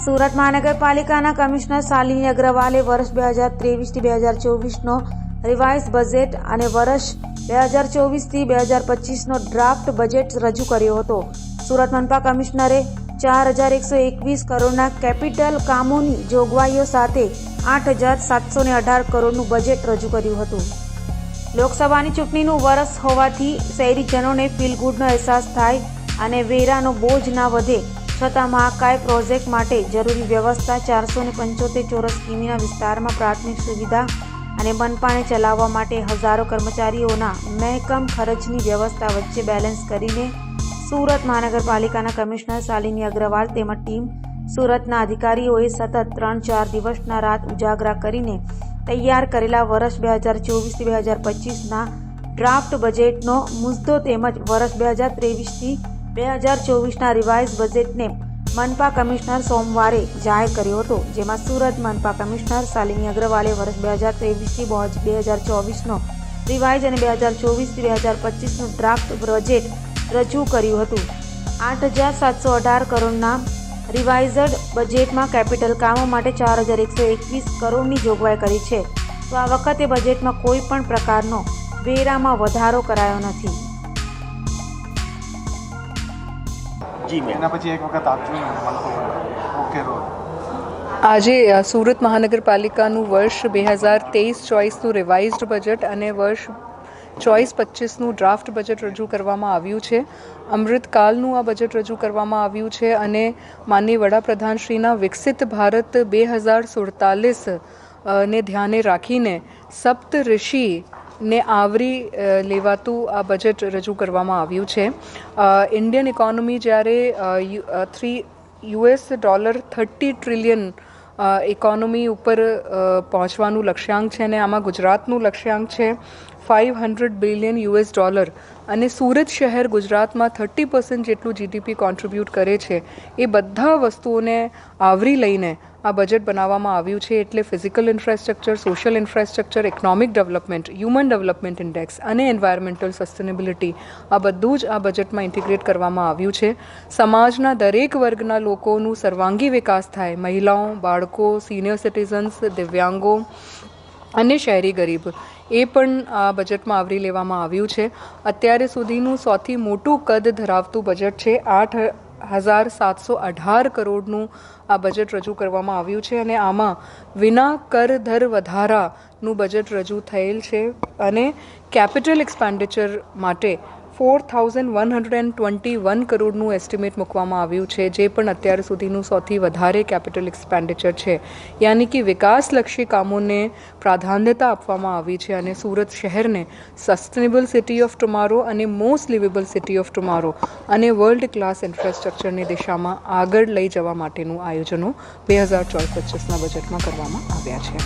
સુરત મહાનગરપાલિકાના કમિશનર શાલિની અગ્રવાલે વર્ષ 2023થી 2024નો રિવાઇઝ બજેટ અને વર્ષ 2024થી 2025નો ડ્રાફ્ટ બજેટ રજૂ કર્યો હતો. સુરત મનપા કમિશનરે 4121 કરોડના કેપિટલ કામોની જોગવાઈઓ સાથે 8718 કરોડનું બજેટ રજૂ કર્યું હતું. લોકસભાની ચૂંટણીનું વરસ હોવાથી શહેરીજનોને ફીલ ગુડનો અહેસાસ થાય અને વેરાનો બોજ ના વધે છતાં મહાકાય પ્રોજેક્ટ માટે જરૂરી વ્યવસ્થા 475 ચોરસ કિમીના વિસ્તારમાં પ્રાથમિક સુવિધા અને મનપાને ચલાવવા માટે હજારો કર્મચારીઓના મહેકમ ખર્ચની વ્યવસ્થા વચ્ચે બેલેન્સ કરીને સુરત મહાનગરપાલિકાના કમિશનર શાલિની અગ્રવાલ તેમજ ટીમ સુરતના અધિકારીઓએ સતત 3-4 દિવસના રાત ઉજાગરા કરીને તૈયાર કરેલા વર્ષ 2024થી 2025ના ડ્રાફ્ટ બજેટનો મુદ્દો તેમજ વર્ષ 2023થી 2024ના રિવાઇઝ બજેટને મનપા કમિશનર સોમવારે જાહેર કર્યો હતો, જેમાં સુરત મનપા કમિશનર શાલિની અગ્રવાલે વર્ષ 2023થી 2024નો રિવાઇઝ અને 2024થી 2025નું ડ્રાફ્ટ બજેટ રજૂ કર્યું હતું. 8718 કરોડના રિવાઇઝડ બજેટમાં કેપિટલ કામો માટે 4121 કરોડની જોગવાઈ કરી છે. તો આ વખતે બજેટમાં કોઈ પણ પ્રકારનો વેરામાં વધારો કરાયો નથી. આજે સુરત મહાનગરપાલિકાનું વર્ષ 2023-24નું રિવાઇઝડ બજેટ અને વર્ષ 24-25નું ડ્રાફ્ટ બજેટ રજૂ કરવામાં આવ્યું છે. અમૃતકાલનું આ બજેટ રજૂ કરવામાં આવ્યું છે અને માનનીય વડાપ્રધાનશ્રીના વિકસિત ભારત 2047 ને ધ્યાને રાખીને સપ્ત ઋષિને આવરી લેવાતું આ બજેટ રજૂ કરવામાં આવ્યું છે. ઇન્ડિયન ઇકોનોમી જ્યારે $30 ટ્રિલિયન ઇકોનોમી ઉપર પહોંચવાનું લક્ષ્યાંક છે અને આમાં ગુજરાતનું લક્ષ્યાંક છે $500 બિલિયન અને સુરત શહેર ગુજરાતમાં 30% જેટલું જીડીપી કોન્ટ્રીબ્યુટ કરે છે. એ બધા વસ્તુઓને આવરી લઈને આ બજેટ બનાવવામાં આવ્યું છે. એટલે physical infrastructure, social infrastructure, economic development, human development index અને એન્વાયરમેન્ટલ સસ્ટેનેબિલિટી આ બધું જ આ બજેટમાં ઇન્ટિગ્રેટ કરવામાં આવ્યું છે. સમાજના દરેક વર્ગના લોકોનું સર્વાંગી વિકાસ થાય, મહિલાઓ, બાળકો, સિનિયર સિટીઝન્સ, દિવ્યાંગો અને શહેરી ગરીબ એ પણ આ બજેટમાં આવરી લેવામાં આવ્યું છે. અત્યારે સુધીનું સૌથી મોટું કદ ધરાવતું બજેટ છે. 8718 કરોડનું આ બજેટ રજૂ કરવામાં આવ્યું છે અને આમાં વિના કર દર વધારાનું બજેટ રજૂ થયેલ છે અને કેપિટલ એક્સપેન્ડિચર માટે 4121 કરોડનું એસ્ટિમેટ મૂકવામાં આવ્યું છે, જે પણ અત્યાર સુધીનું સૌથી વધારે કેપિટલ એક્સપેન્ડિચર છે. યાની કે વિકાસલક્ષી કામોને પ્રાધાન્યતા આપવામાં આવી છે અને સુરત શહેરને સસ્ટેનેબલ સિટી ઓફ ટુમોરો અને most liveable city of tomorrow અને વર્લ્ડ ક્લાસ ઇન્ફ્રાસ્ટ્રક્ચરની દિશામાં આગળ લઈ જવા માટેનું આયોજનો 2024-25ના બજેટમાં કરવામાં આવ્યા છે.